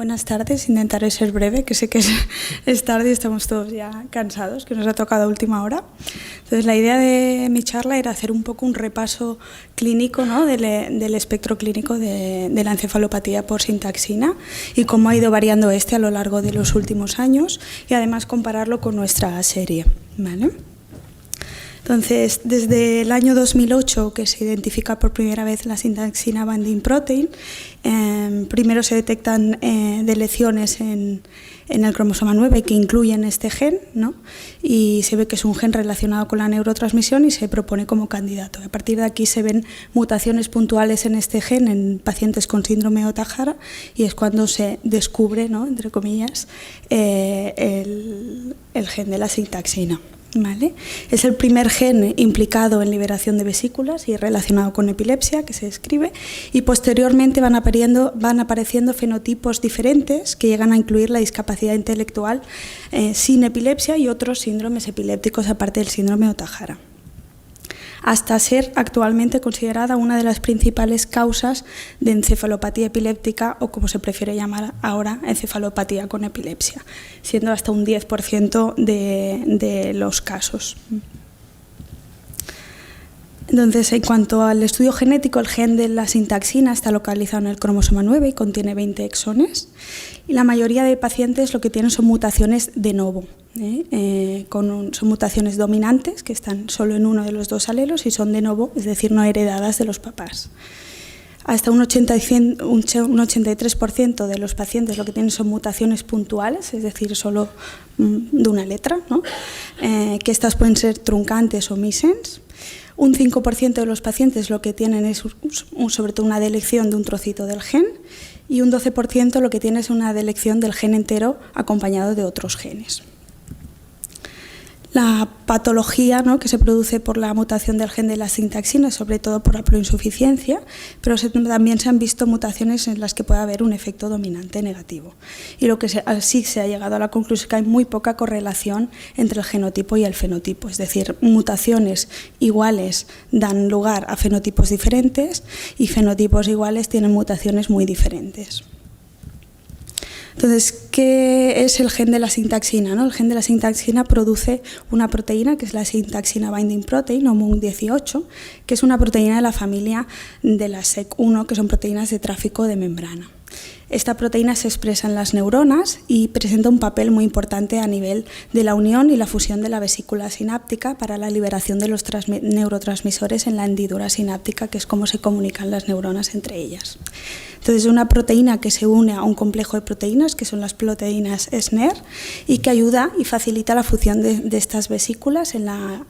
Buenas tardes, intentaré ser breve, que sé que es tarde y estamos todos ya cansados, que nos ha tocado a última hora. Entonces, la idea de mi charla era hacer un poco un repaso clínico, ¿no?, del espectro clínico de la encefalopatía por sintaxina y cómo ha ido variando a lo largo de los últimos años y además compararlo con nuestra serie, ¿vale? Entonces, desde el año 2008, que se identifica por primera vez la sintaxina binding protein, primero se detectan deleciones en el cromosoma 9 que incluyen este gen, ¿no? Y se ve que es un gen relacionado con la neurotransmisión y se propone como candidato. A partir de aquí se ven mutaciones puntuales en este gen en pacientes con síndrome de Ohtahara y es cuando se descubre, ¿no?, entre comillas, el gen de la sintaxina. ¿Vale? Es el primer gen implicado en liberación de vesículas y relacionado con epilepsia que se describe, y posteriormente van apareciendo fenotipos diferentes que llegan a incluir la discapacidad intelectual sin epilepsia y otros síndromes epilépticos aparte del síndrome de Ohtahara, hasta ser actualmente considerada una de las principales causas de encefalopatía epiléptica, o como se prefiere llamar ahora, encefalopatía con epilepsia, siendo hasta un 10% de los casos. Entonces, en cuanto al estudio genético, el gen de la sintaxina está localizado en el cromosoma 9 y contiene 20 exones. Y la mayoría de pacientes lo que tienen son mutaciones de novo, son mutaciones dominantes que están solo en uno de los dos alelos y son de novo, es decir, no heredadas de los papás. Hasta un 83% de los pacientes lo que tienen son mutaciones puntuales, es decir, solo de una letra, ¿no?, que estas pueden ser truncantes o missense. Un 5% de los pacientes lo que tienen es sobre todo una delección de un trocito del gen, y un 12% lo que tiene es una delección del gen entero acompañado de otros genes. La patología, ¿no?, que se produce por la mutación del gen de la sintaxina, sobre todo por haploinsuficiencia, pero también se han visto mutaciones en las que puede haber un efecto dominante negativo. Y así se ha llegado a la conclusión que hay muy poca correlación entre el genotipo y el fenotipo, es decir, mutaciones iguales dan lugar a fenotipos diferentes y fenotipos iguales tienen mutaciones muy diferentes. Entonces, ¿qué es el gen de la sintaxina, ¿no? El gen de la sintaxina produce una proteína que es la sintaxina binding protein, o MUNC18, que es una proteína de la familia de la SEC1, que son proteínas de tráfico de membrana. Esta proteína se expresa en las neuronas y presenta un papel muy importante a nivel de la unión y la fusión de la vesícula sináptica para la liberación de los neurotransmisores en la hendidura sináptica, que es cómo se comunican las neuronas entre ellas. Entonces, es una proteína que se une a un complejo de proteínas, que son las proteínas SNER, y que ayuda y facilita la función de estas vesículas en la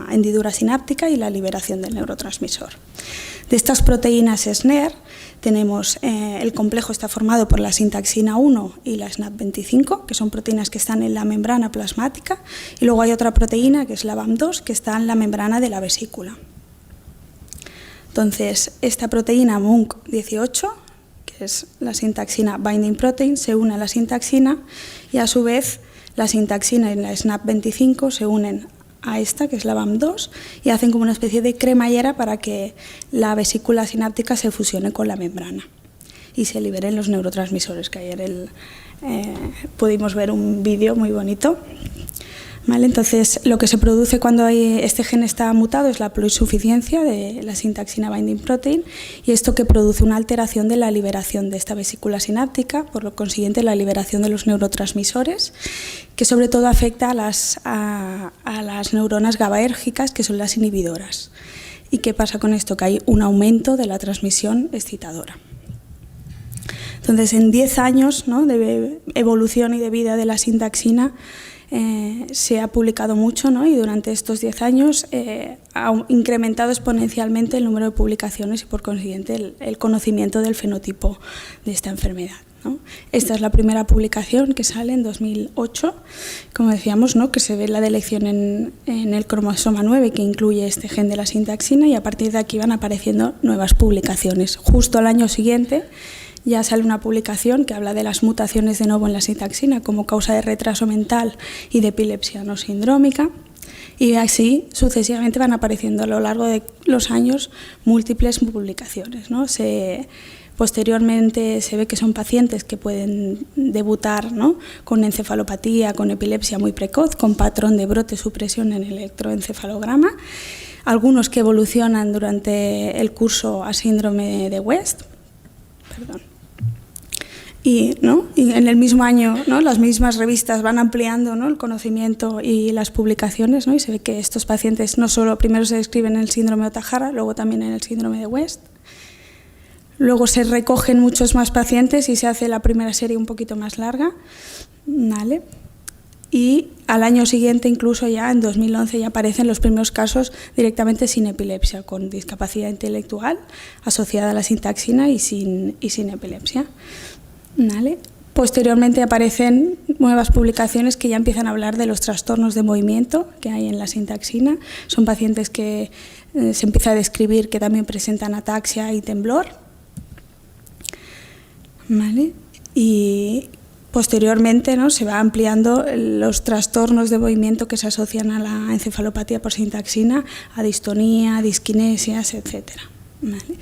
hendidura sináptica y la liberación del neurotransmisor. De estas proteínas SNER tenemos el complejo está formado por la sintaxina 1 y la SNAP25, que son proteínas que están en la membrana plasmática, y luego hay otra proteína que es la BAM2, que está en la membrana de la vesícula. Entonces, esta proteína MUNC18, que es la sintaxina binding protein, se une a la sintaxina y a su vez la sintaxina y la SNAP25 se unen a esta, que es la BAM2, y hacen como una especie de cremallera para que la vesícula sináptica se fusione con la membrana y se liberen los neurotransmisores, que ayer pudimos ver un vídeo muy bonito. ¿Vale? Entonces, lo que se produce cuando este gen está mutado es la haploinsuficiencia de la sintaxina binding protein, y esto que produce una alteración de la liberación de esta vesícula sináptica, por lo consiguiente la liberación de los neurotransmisores, que sobre todo afecta a las neuronas GABAérgicas, que son las inhibidoras. ¿Y qué pasa con esto? Que hay un aumento de la transmisión excitadora. Entonces, en 10 años, ¿no?, de evolución y de vida de la sintaxina, se ha publicado mucho, ¿no?, y durante estos 10 años ha incrementado exponencialmente el número de publicaciones y por consiguiente el conocimiento del fenotipo de esta enfermedad, ¿no? Esta es la primera publicación que sale en 2008, como decíamos, ¿no?, que se ve la delección en el cromosoma 9 que incluye este gen de la sintaxina, y a partir de aquí van apareciendo nuevas publicaciones. Justo al año siguiente ya sale una publicación que habla de las mutaciones de novo en la sintaxina como causa de retraso mental y de epilepsia no sindrómica, y así sucesivamente van apareciendo a lo largo de los años múltiples publicaciones, ¿no? Posteriormente se ve que son pacientes que pueden debutar, ¿no?, con encefalopatía, con epilepsia muy precoz, con patrón de brote supresión en el electroencefalograma, algunos que evolucionan durante el curso a síndrome de West. Y en el mismo año, ¿no?, las mismas revistas van ampliando, ¿no?, el conocimiento y las publicaciones, ¿no?, y se ve que estos pacientes no solo primero se describen en el síndrome de Ohtahara, luego también en el síndrome de West. Luego se recogen muchos más pacientes y se hace la primera serie un poquito más larga, ¿vale? Y al año siguiente, incluso ya en 2011, ya aparecen los primeros casos directamente sin epilepsia, con discapacidad intelectual asociada a la sintaxina y sin epilepsia, ¿vale? Posteriormente aparecen nuevas publicaciones que ya empiezan a hablar de los trastornos de movimiento que hay en la sintaxina. Son pacientes que se empieza a describir que también presentan ataxia y temblor, ¿vale? Y posteriormente, ¿no?, se va ampliando los trastornos de movimiento que se asocian a la encefalopatía por sintaxina, a distonía, disquinesias, etcétera, ¿vale?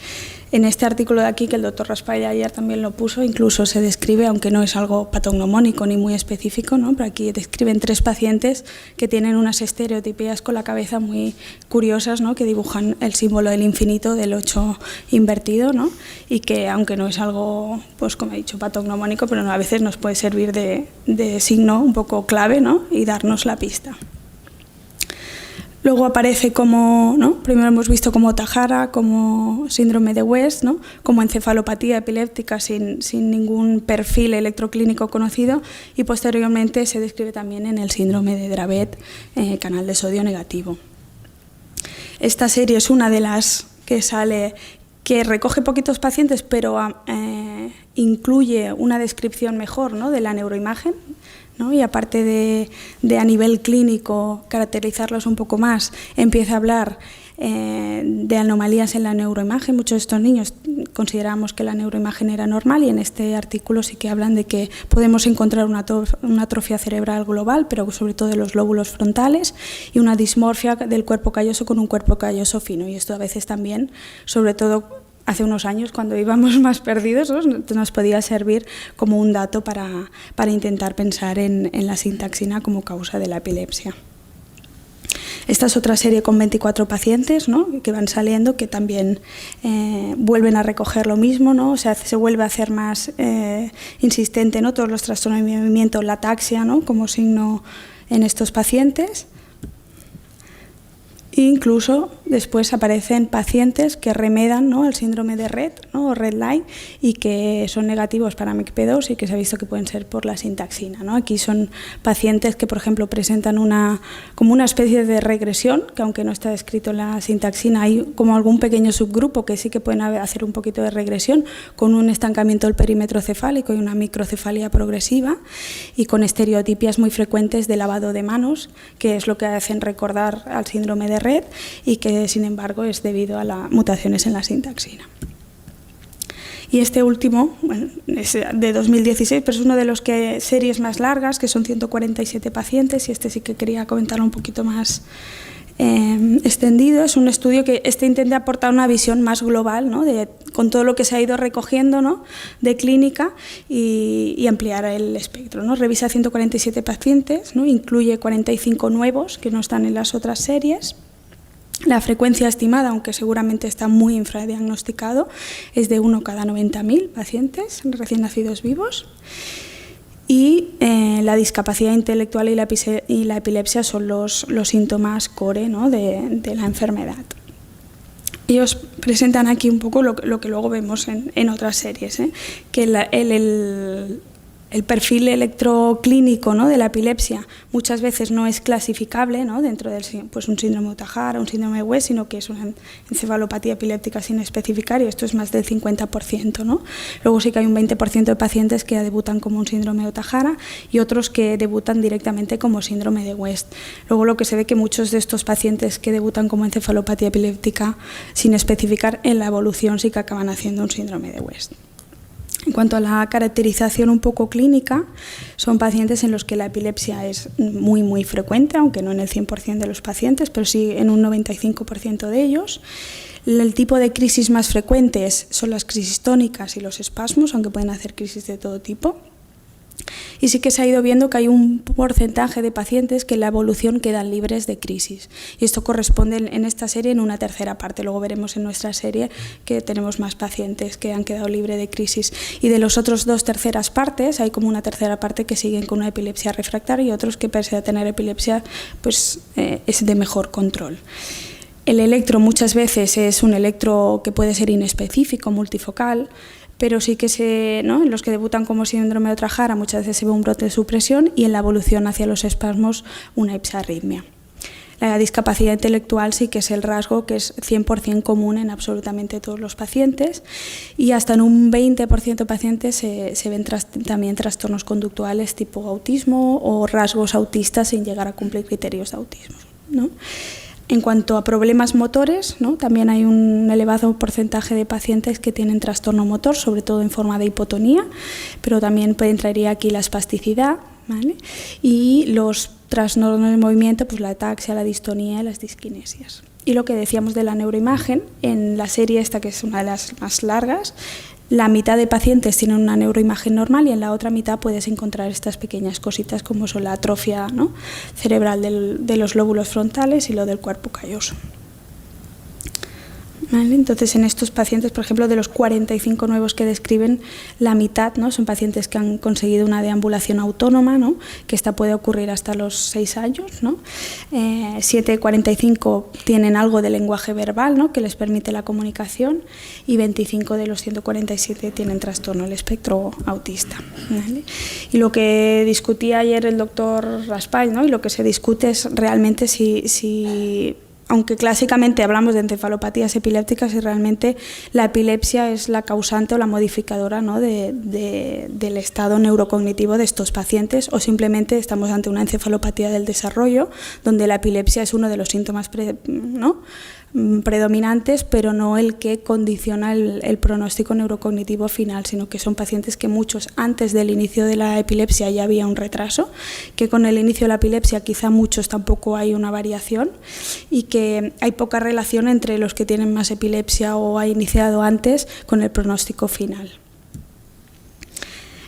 En este artículo de aquí, que el doctor Raspall ayer también lo puso, incluso se describe, aunque no es algo patognomónico ni muy específico, ¿no?, pero aquí describen 3 pacientes que tienen unas estereotipías con la cabeza muy curiosas, ¿no?, que dibujan el símbolo del infinito del 8 invertido, ¿no?, y que, aunque no es algo, pues como he dicho, patognomónico, pero a veces nos puede servir de signo un poco clave, ¿no?, y darnos la pista. Luego aparece como, ¿no?, primero hemos visto como Ohtahara, como síndrome de West, ¿no?, como encefalopatía epiléptica sin ningún perfil electroclínico conocido, y posteriormente se describe también en el síndrome de Dravet, canal de sodio negativo. Esta serie es una de las que sale, que recoge poquitos pacientes, pero incluye una descripción mejor, ¿no?, de la neuroimagen, ¿no?, y aparte de a nivel clínico caracterizarlos un poco más, empieza a hablar de anomalías en la neuroimagen. Muchos de estos niños consideramos que la neuroimagen era normal, y en este artículo sí que hablan de que podemos encontrar una atrofia cerebral global, pero sobre todo de los lóbulos frontales, y una dismorfia del cuerpo calloso con un cuerpo calloso fino, y esto a veces también, sobre todo hace unos años, cuando íbamos más perdidos, ¿no?, nos podía servir como un dato para intentar pensar en la sintaxina como causa de la epilepsia. Esta es otra serie con 24 pacientes, ¿no?, que van saliendo, que también vuelven a recoger lo mismo, ¿no?, o sea, se vuelve a hacer más insistente, ¿no?, todos los trastornos de movimiento, la ataxia, ¿no?, como signo en estos pacientes. Incluso después aparecen pacientes que remedan, ¿no?, al síndrome de Rett, ¿no?, o Red Line, y que son negativos para MECP2 y que se ha visto que pueden ser por la sintaxina, ¿no? Aquí son pacientes que, por ejemplo, presentan como una especie de regresión, que aunque no está descrito en la sintaxina, hay como algún pequeño subgrupo que sí que pueden hacer un poquito de regresión, con un estancamiento del perímetro cefálico y una microcefalia progresiva, y con estereotipias muy frecuentes de lavado de manos, que es lo que hacen recordar al síndrome de Rett, y que sin embargo es debido a las mutaciones en la sintaxina. Y este último, bueno, es de 2016, pero es uno de los series más largas, que son 147 pacientes, y este sí que quería comentarlo un poquito más extendido. Es un estudio que intenta aportar una visión más global, ¿no?, con todo lo que se ha ido recogiendo, ¿no?, de clínica, y ampliar el espectro, ¿no? Revisa 147 pacientes, ¿no?, incluye 45 nuevos que no están en las otras series. La frecuencia estimada, aunque seguramente está muy infradiagnosticado, es de 1 cada 90.000 pacientes recién nacidos vivos. Y la discapacidad intelectual y la epilepsia son los síntomas core, ¿no?, de la enfermedad. Ellos presentan aquí un poco lo que luego vemos en otras series, que el perfil electroclínico, ¿no?, de la epilepsia muchas veces no es clasificable, ¿no?, dentro de pues un síndrome de Ohtahara, un síndrome de West, sino que es una encefalopatía epiléptica sin especificar, y esto es más del 50%, ¿no? Luego sí que hay un 20% de pacientes que debutan como un síndrome de Ohtahara y otros que debutan directamente como síndrome de West. Luego lo que se ve que muchos de estos pacientes que debutan como encefalopatía epiléptica sin especificar, en la evolución sí que acaban haciendo un síndrome de West. En cuanto a la caracterización un poco clínica, son pacientes en los que la epilepsia es muy, muy frecuente, aunque no en el 100% de los pacientes, pero sí en un 95% de ellos. El tipo de crisis más frecuentes son las crisis tónicas y los espasmos, aunque pueden hacer crisis de todo tipo. Y sí que se ha ido viendo que hay un porcentaje de pacientes que en la evolución quedan libres de crisis. Y esto corresponde en esta serie en una tercera parte. Luego veremos en nuestra serie que tenemos más pacientes que han quedado libres de crisis. Y de los otros 2 terceras partes, hay como una tercera parte que siguen con una epilepsia refractaria y otros que pese a tener epilepsia pues, es de mejor control. El electro muchas veces es un electro que puede ser inespecífico, multifocal, pero sí que ¿no? En los que debutan como síndrome de Ohtahara muchas veces se ve un brote de supresión y en la evolución hacia los espasmos una ipsarritmia. La discapacidad intelectual sí que es el rasgo que es 100% común en absolutamente todos los pacientes y hasta en un 20% de pacientes se ven también trastornos conductuales tipo autismo o rasgos autistas sin llegar a cumplir criterios de autismo, ¿no? En cuanto a problemas motores, ¿no? También hay un elevado porcentaje de pacientes que tienen trastorno motor, sobre todo en forma de hipotonía, pero también entraría aquí la espasticidad, ¿vale? Y los trastornos de movimiento, pues la ataxia, la distonía y las disquinesias. Y lo que decíamos de la neuroimagen, en la serie esta, que es una de las más largas, la mitad de pacientes tienen una neuroimagen normal y en la otra mitad puedes encontrar estas pequeñas cositas como son la atrofia, ¿no? Cerebral de los lóbulos frontales y lo del cuerpo calloso. ¿Vale? Entonces, en estos pacientes, por ejemplo, de los 45 nuevos que describen, la mitad, ¿no? Son pacientes que han conseguido una deambulación autónoma, ¿no? Que esta puede ocurrir hasta los 6 años, ¿no? 7 de 45 tienen algo de lenguaje verbal, ¿no? Que les permite la comunicación y 25 de los 147 tienen trastorno del espectro autista, ¿vale? Y lo que discutía ayer el doctor Raspall, ¿no? Y lo que se discute es realmente si aunque clásicamente hablamos de encefalopatías epilépticas y realmente la epilepsia es la causante o la modificadora, ¿no? del estado neurocognitivo de estos pacientes o simplemente estamos ante una encefalopatía del desarrollo donde la epilepsia es uno de los síntomas predominantes, pero no el que condiciona el pronóstico neurocognitivo final, sino que son pacientes que muchos antes del inicio de la epilepsia ya había un retraso, que con el inicio de la epilepsia quizá muchos tampoco hay una variación y que hay poca relación entre los que tienen más epilepsia o ha iniciado antes con el pronóstico final.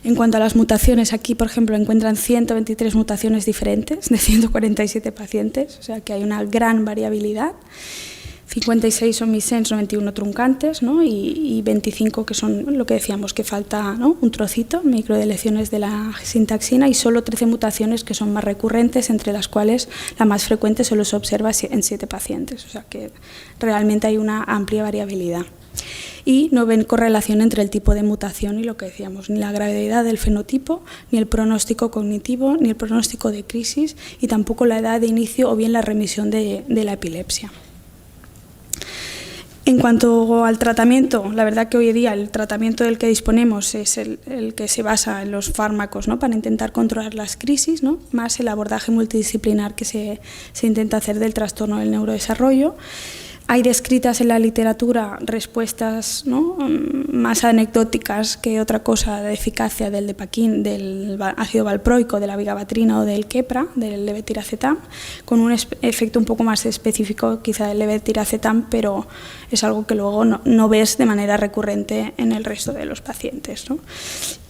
En cuanto a las mutaciones, aquí, por ejemplo, encuentran 123 mutaciones diferentes de 147 pacientes, o sea que hay una gran variabilidad. 56 son missense, 91 truncantes, ¿no? y 25 que son lo que decíamos, que falta, ¿no? Un trocito, microdeleciones de la sintaxina y solo 13 mutaciones que son más recurrentes, entre las cuales la más frecuente solo se observa en 7 pacientes, o sea que realmente hay una amplia variabilidad. Y no ven correlación entre el tipo de mutación y lo que decíamos, ni la gravedad del fenotipo, ni el pronóstico cognitivo, ni el pronóstico de crisis y tampoco la edad de inicio o bien la remisión de la epilepsia. En cuanto al tratamiento, la verdad que hoy en día el tratamiento del que disponemos es el que se basa en los fármacos, ¿no? Para intentar controlar las crisis, ¿no? Más el abordaje multidisciplinar que se intenta hacer del trastorno del neurodesarrollo. Hay descritas en la literatura respuestas, ¿no? Más anecdóticas que otra cosa de eficacia del Depaquin, del ácido valproico, de la vigabatrina o del Keppra, del levetiracetam, con un efecto un poco más específico quizá del levetiracetam, pero es algo que luego no ves de manera recurrente en el resto de los pacientes, ¿no?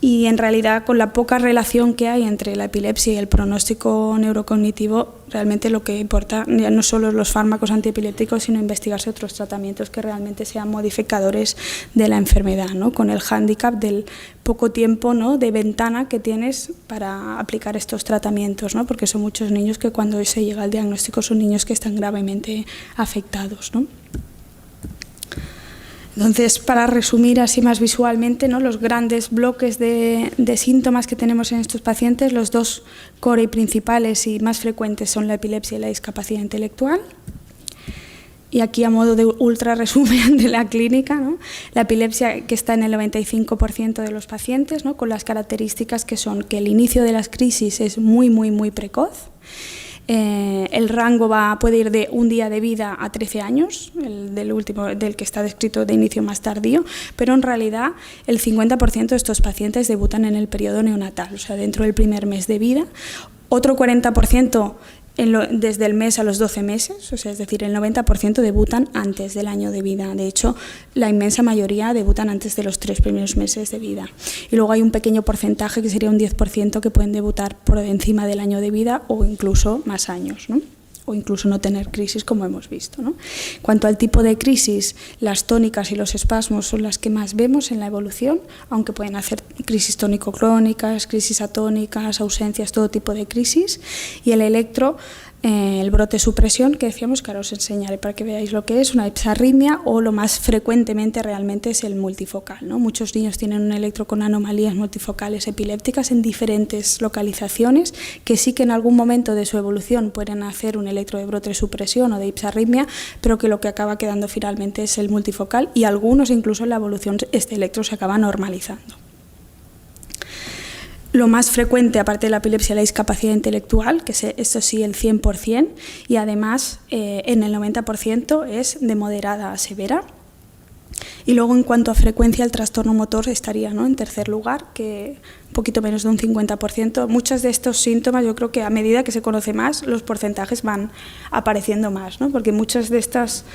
Y en realidad con la poca relación que hay entre la epilepsia y el pronóstico neurocognitivo, realmente lo que importa ya no solo los fármacos antiepilépticos, sino investigarse otros tratamientos que realmente sean modificadores de la enfermedad, ¿no? Con el hándicap del poco tiempo, ¿no? De ventana que tienes para aplicar estos tratamientos, ¿no? Porque son muchos niños que cuando se llega al diagnóstico son niños que están gravemente afectados, ¿no? Entonces, para resumir así más visualmente, ¿no? Los grandes bloques de síntomas que tenemos en estos pacientes, los dos core principales y más frecuentes son la epilepsia y la discapacidad intelectual. Y aquí a modo de ultra resumen de la clínica, ¿no? La epilepsia que está en el 95% de los pacientes, ¿no? Con las características que son que el inicio de las crisis es muy precoz. El rango puede ir de un día de vida a 13 años, del que está descrito de inicio más tardío, pero en realidad el 50% de estos pacientes debutan en el periodo neonatal, o sea, dentro del primer mes de vida. Otro 40% desde el mes a los 12 meses, o sea, es decir, el 90% debutan antes del año de vida. De hecho, la inmensa mayoría debutan antes de los 3 primeros meses de vida. Y luego hay un pequeño porcentaje, que sería un 10%, que pueden debutar por encima del año de vida o incluso más años, ¿no? O incluso no tener crisis, como hemos visto, ¿no? En cuanto al tipo de crisis, las tónicas y los espasmos son las que más vemos en la evolución, aunque pueden hacer crisis tónico-clónicas, crisis atónicas, ausencias, todo tipo de crisis. Y el electro, el brote supresión, que decíamos, que ahora os enseñaré para que veáis lo que es, una ipsarritmia, o lo más frecuentemente realmente es el multifocal, ¿no? Muchos niños tienen un electro con anomalías multifocales epilépticas en diferentes localizaciones, que sí que en algún momento de su evolución pueden hacer un electro de brote supresión o de ipsarritmia, pero que lo que acaba quedando finalmente es el multifocal, y algunos incluso en la evolución este electro se acaba normalizando. Lo más frecuente, aparte de la epilepsia, la discapacidad intelectual, que es eso sí el 100%, y además en el 90% es de moderada a severa. Y luego, en cuanto a frecuencia, el trastorno motor estaría, ¿no?, en tercer lugar, que un poquito menos de un 50%. Muchos de estos síntomas, yo creo que a medida que se conoce más, los porcentajes van apareciendo más, ¿no? Porque muchos de estos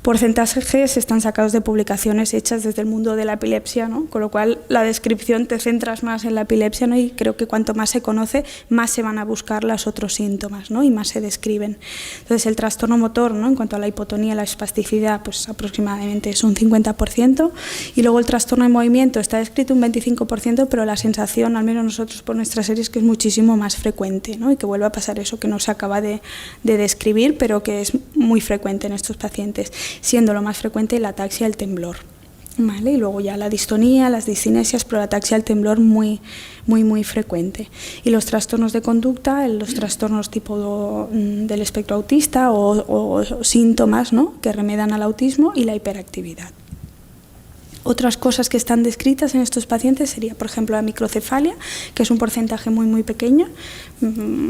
porcentajes están sacados de publicaciones hechas desde el mundo de la epilepsia, ¿no? Con lo cual la descripción te centras más en la epilepsia, ¿no? Y creo que cuanto más se conoce, más se van a buscar los otros síntomas, ¿no? Y más se describen. Entonces, el trastorno motor, ¿no?, en cuanto a la hipotonía, la espasticidad, pues aproximadamente es un 50%, y luego el trastorno de movimiento está descrito un 25%, pero la sensación, al menos nosotros por nuestras series, que es muchísimo más frecuente, ¿no? Y que vuelve a pasar eso que no se acaba de describir, pero que es muy frecuente en estos pacientes, siendo lo más frecuente la ataxia y el temblor, ¿vale? Y luego ya la distonía, las discinesias, pero la ataxia y el temblor muy frecuente. Y los trastornos de conducta, los trastornos tipo del espectro autista o síntomas, ¿no?, que remedan al autismo, y la hiperactividad. Otras cosas que están descritas en estos pacientes sería, por ejemplo, la microcefalia, que es un porcentaje muy pequeño,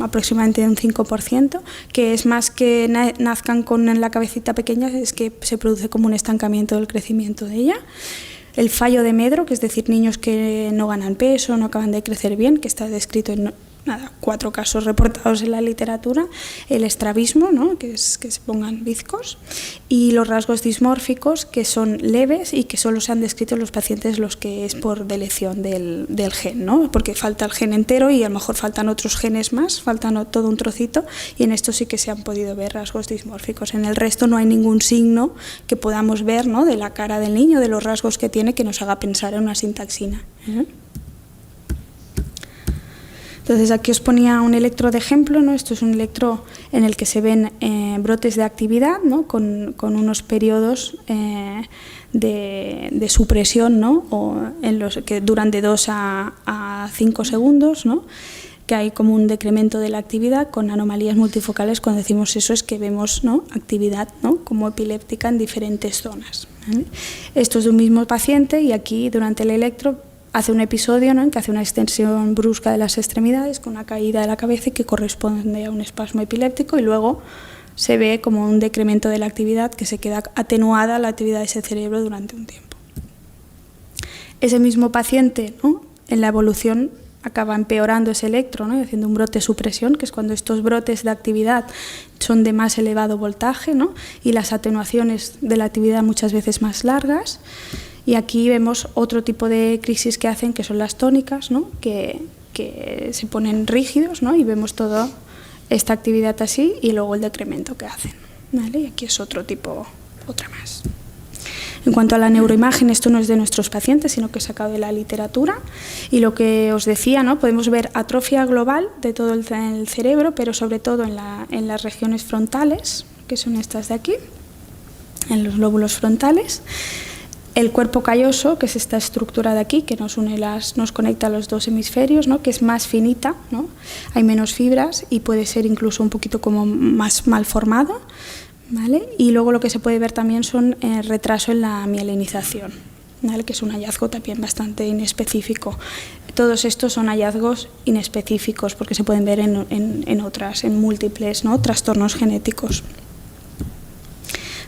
aproximadamente un 5%, que es más que nazcan con la cabecita pequeña, es que se produce como un estancamiento del crecimiento de ella. El fallo de Medro, que es decir, niños que no ganan peso, no acaban de crecer bien, que está descrito en 4 casos reportados en la literatura. El estrabismo, ¿no?, que es que se pongan bizcos, y los rasgos dismórficos, que son leves y que solo se han descrito en los pacientes los que es por deleción del gen, ¿no?, porque falta el gen entero y a lo mejor faltan otros genes más, faltan todo un trocito, y en esto sí que se han podido ver rasgos dismórficos. En el resto no hay ningún signo que podamos ver, ¿no?, de la cara del niño, de los rasgos que tiene, que nos haga pensar en una sintaxina. Entonces, aquí os ponía un electro de ejemplo, ¿no? Esto es un electro en el que se ven brotes de actividad, ¿no?, con unos periodos de supresión, ¿no?, o en los que duran de 2 a 5 segundos, ¿no?, que hay como un decremento de la actividad con anomalías multifocales. Cuando decimos eso es que vemos, ¿no?, actividad, ¿no?, como epiléptica en diferentes zonas, ¿vale? Esto es de un mismo paciente, y aquí durante el electro hace un episodio, ¿no?, en que hace una extensión brusca de las extremidades con una caída de la cabeza que corresponde a un espasmo epiléptico, y luego se ve como un decremento de la actividad, que se queda atenuada la actividad de ese cerebro durante un tiempo. Ese mismo paciente, ¿no?, en la evolución acaba empeorando ese electro, ¿no?, y haciendo un brote supresión, que es cuando estos brotes de actividad son de más elevado voltaje, ¿no?, y las atenuaciones de la actividad muchas veces más largas. Y aquí vemos otro tipo de crisis que hacen, que son las tónicas, ¿no?, que se ponen rígidos, ¿no?, y vemos toda esta actividad así, y luego el decremento que hacen, ¿vale? Y aquí es otro tipo, otra más. En cuanto a la neuroimagen, esto no es de nuestros pacientes, sino que es sacado de la literatura, y lo que os decía, ¿no?, podemos ver atrofia global de todo el cerebro, pero sobre todo en las regiones frontales, que son estas de aquí, en los lóbulos frontales. El cuerpo calloso, que es esta estructura de aquí, que nos conecta a los 2 hemisferios, ¿no?, que es más finita, ¿no?, hay menos fibras y puede ser incluso un poquito como más mal formado, ¿vale? Y luego lo que se puede ver también son retraso en la mielinización, ¿vale?, que es un hallazgo también bastante inespecífico. Todos estos son hallazgos inespecíficos porque se pueden ver en múltiples, ¿no?, trastornos genéticos.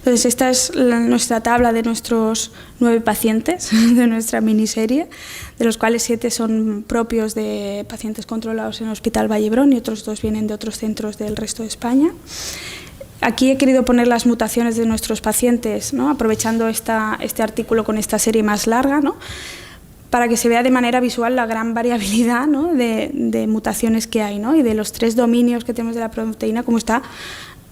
Entonces, esta es nuestra tabla de nuestros 9 pacientes de nuestra miniserie, de los cuales 7 son propios de pacientes controlados en el Hospital Vallebrón y otros 2 vienen de otros centros del resto de España. Aquí he querido poner las mutaciones de nuestros pacientes, ¿no? Aprovechando este artículo con esta serie más larga, ¿no? Para que se vea de manera visual la gran variabilidad, ¿no? de mutaciones que hay, ¿no? Y de los 3 dominios que tenemos de la proteína, como está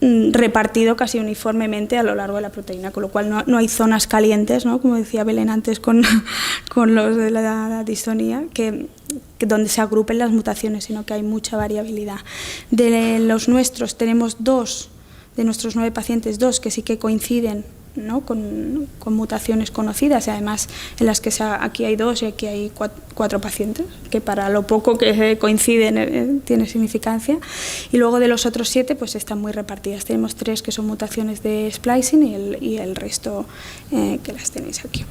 repartido casi uniformemente a lo largo de la proteína, con lo cual no hay zonas calientes, ¿no? Como decía Belén antes con los de la distonía, que donde se agrupen las mutaciones, sino que hay mucha variabilidad. De los nuestros tenemos 2, de nuestros 9 pacientes, 2 que sí que coinciden, ¿no? con mutaciones conocidas, y además en las que aquí hay 2 y aquí hay 4 pacientes, que para lo poco que coinciden tiene significancia. Y luego de los otros 7 pues están muy repartidas. Tenemos 3 que son mutaciones de splicing y el resto que las tenéis aquí.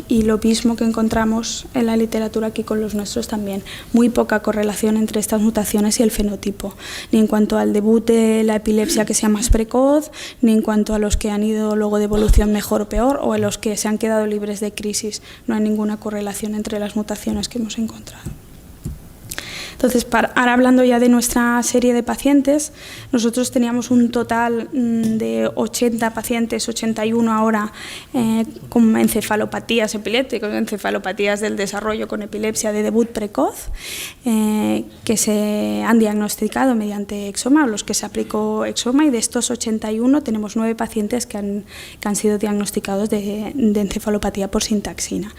Y lo mismo que encontramos en la literatura aquí con los nuestros también, muy poca correlación entre estas mutaciones y el fenotipo, ni en cuanto al debut de la epilepsia que sea más precoz, ni en cuanto a los que han ido luego de evolución mejor o peor, o en los que se han quedado libres de crisis. No hay ninguna correlación entre las mutaciones que hemos encontrado. Entonces, ahora hablando ya de nuestra serie de pacientes, nosotros teníamos un total de 80 pacientes, 81 ahora, con encefalopatías epilépticas, encefalopatías del desarrollo con epilepsia de debut precoz, que se han diagnosticado mediante Exoma, o los que se aplicó Exoma, y de estos 81 tenemos 9 pacientes que han sido diagnosticados de encefalopatía por sintaxina,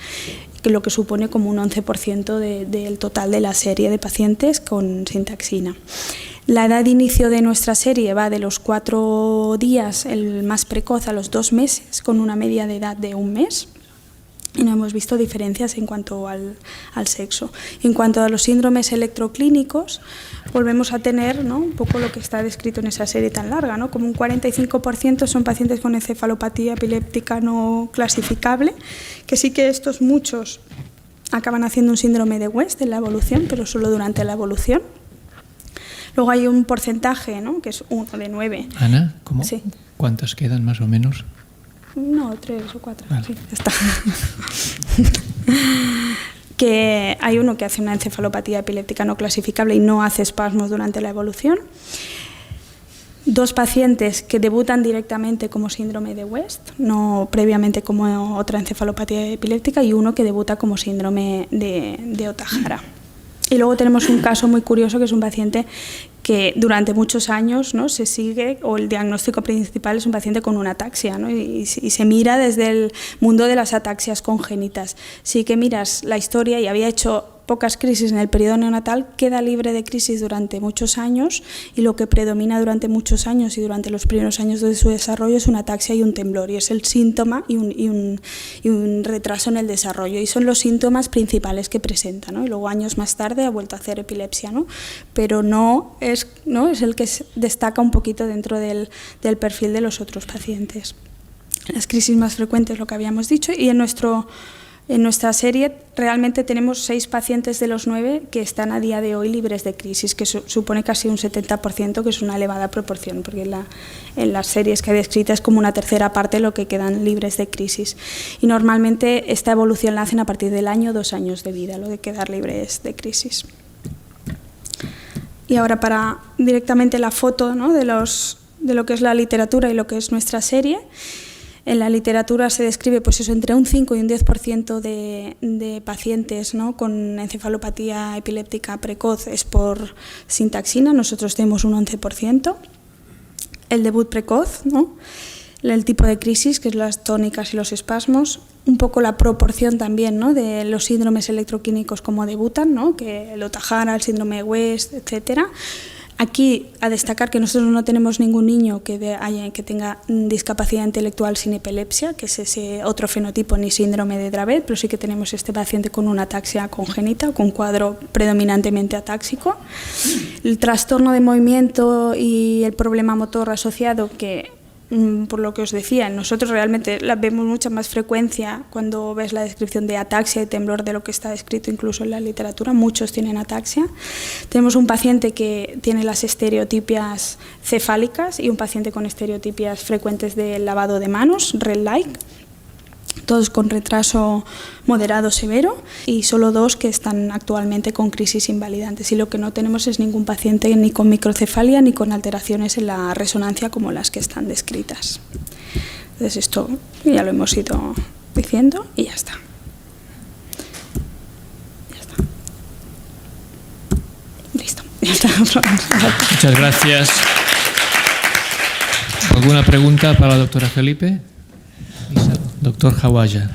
que lo que supone como un 11% del total de la serie de pacientes con sintaxina. La edad de inicio de nuestra serie va de los 4 días, el más precoz, a los 2 meses, con una media de edad de 1 mes. Y no hemos visto diferencias en cuanto al sexo. En cuanto a los síndromes electroclínicos, volvemos a tener, ¿no? Un poco lo que está descrito en esa serie tan larga, ¿no? Como un 45% son pacientes con encefalopatía epiléptica no clasificable, que sí que estos muchos acaban haciendo un síndrome de West en la evolución, pero solo durante la evolución. Luego hay un porcentaje, ¿no? Que es 1 de 9. Ana, ¿cómo? Sí. ¿Cuántos quedan más o menos? No, 3 o 4. Vale. Sí, ya está. Que hay uno que hace una encefalopatía epiléptica no clasificable y no hace espasmos durante la evolución. 2 pacientes que debutan directamente como síndrome de West, no previamente como otra encefalopatía epiléptica, y uno que debuta como síndrome de Ohtahara. Y luego tenemos un caso muy curioso, que es un paciente que durante muchos años, ¿no? Se sigue, o el diagnóstico principal es un paciente con una ataxia, ¿no? y se mira desde el mundo de las ataxias congénitas. Sí que miras la historia, y había hecho pocas crisis en el periodo neonatal, queda libre de crisis durante muchos años, y lo que predomina durante muchos años y durante los primeros años de su desarrollo es una ataxia y un temblor, y es el síntoma y un retraso en el desarrollo, y son los síntomas principales que presenta, ¿no? Y luego años más tarde ha vuelto a hacer epilepsia, ¿no? Pero no es el que destaca un poquito dentro del perfil de los otros pacientes. Las crisis más frecuentes, lo que habíamos dicho, y en nuestra serie realmente tenemos 6 pacientes de los 9 que están a día de hoy libres de crisis, que supone casi un 70%, que es una elevada proporción, porque en las series que hay descritas es como una tercera parte lo que quedan libres de crisis. Y normalmente esta evolución la hacen a partir del año, 2 años de vida, lo de quedar libres de crisis. Y ahora para directamente la foto, ¿no? de lo que es la literatura y lo que es nuestra serie. En la literatura se describe pues eso, entre un 5 y un 10% de pacientes, ¿no? con encefalopatía epiléptica precoz es por sintaxina, nosotros tenemos un 11%. El debut precoz, ¿no? El tipo de crisis, que es las tónicas y los espasmos, un poco la proporción también, ¿no? de los síndromes electroquímicos como debutan, ¿no? que el Ohtahara, el síndrome de West, etcétera. Aquí, a destacar que nosotros no tenemos ningún niño que tenga discapacidad intelectual sin epilepsia, que es ese otro fenotipo, ni síndrome de Dravet, pero sí que tenemos este paciente con una ataxia congénita, con cuadro predominantemente atáxico. El trastorno de movimiento y el problema motor asociado, que por lo que os decía, nosotros realmente la vemos mucha más frecuencia cuando ves la descripción de ataxia y temblor de lo que está descrito incluso en la literatura. Muchos tienen ataxia. Tenemos un paciente que tiene las estereotipias cefálicas y un paciente con estereotipias frecuentes de lavado de manos, red-like, todos con retraso moderado severo, y solo 2 que están actualmente con crisis invalidantes. Y lo que no tenemos es ningún paciente ni con microcefalia ni con alteraciones en la resonancia como las que están descritas. Entonces esto ya lo hemos ido diciendo y ya está. Ya está. Listo. Ya está. Muchas gracias. ¿Alguna pregunta para la doctora Felipe? Doctor Hawaya.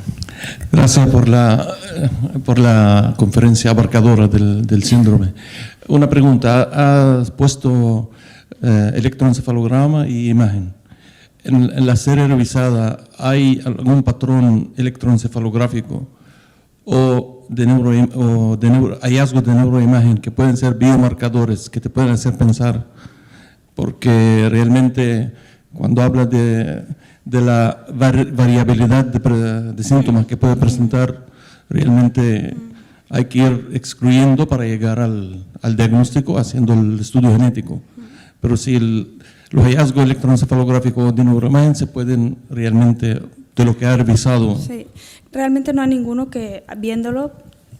Gracias por la conferencia abarcadora del síndrome. Una pregunta, has puesto electroencefalograma y imagen. En la serie revisada, ¿hay algún patrón electroencefalográfico o de hallazgos de neuroimagen que pueden ser biomarcadores que te pueden hacer pensar? Porque realmente cuando hablas de la variabilidad de síntomas que puede presentar, realmente hay que ir excluyendo para llegar al diagnóstico haciendo el estudio genético. Pero si los hallazgos electroencefalográficos de neuroimagen se pueden realmente, de lo que ha revisado. Sí, realmente no hay ninguno que viéndolo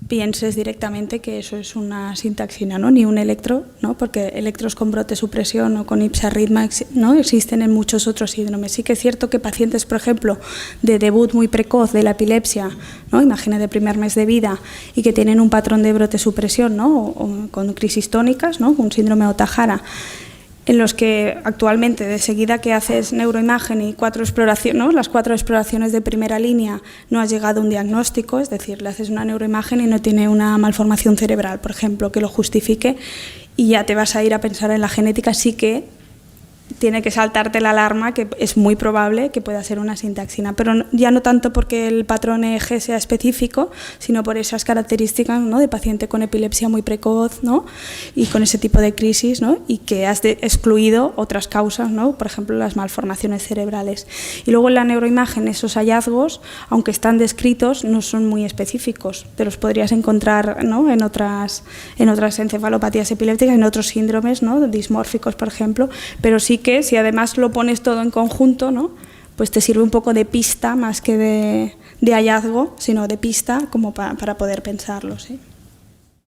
pienses directamente que eso es una sintaxina, ¿no? Ni un electro, ¿no? Porque electros con brote supresión o con ipsarritma, ¿no? Existen en muchos otros síndromes. Sí que es cierto que pacientes, por ejemplo, de debut muy precoz de la epilepsia, ¿no? Imagina de primer mes de vida, y que tienen un patrón de brote supresión, ¿no? O con crisis tónicas, ¿no? Un síndrome de Ohtahara, en los que actualmente de seguida que haces neuroimagen y 4 exploraciones, ¿no? Las 4 exploraciones de primera línea, no has llegado a un diagnóstico, es decir, le haces una neuroimagen y no tiene una malformación cerebral, por ejemplo, que lo justifique, y ya te vas a ir a pensar en la genética. Sí que tiene que saltarte la alarma, que es muy probable que pueda ser una sintaxina, pero ya no tanto porque el patrón EEG sea específico, sino por esas características, ¿no? De paciente con epilepsia muy precoz, ¿no? Y con ese tipo de crisis, ¿no? Y que has excluido otras causas, ¿no? Por ejemplo, las malformaciones cerebrales. Y luego en la neuroimagen esos hallazgos, aunque están descritos, no son muy específicos. Te los podrías encontrar, ¿no? en otras encefalopatías epilépticas, en otros síndromes, ¿no? Dismórficos, por ejemplo, pero sí que si además lo pones todo en conjunto, ¿no? Pues te sirve un poco de pista más que de hallazgo, sino de pista como para poder pensarlo, ¿sí?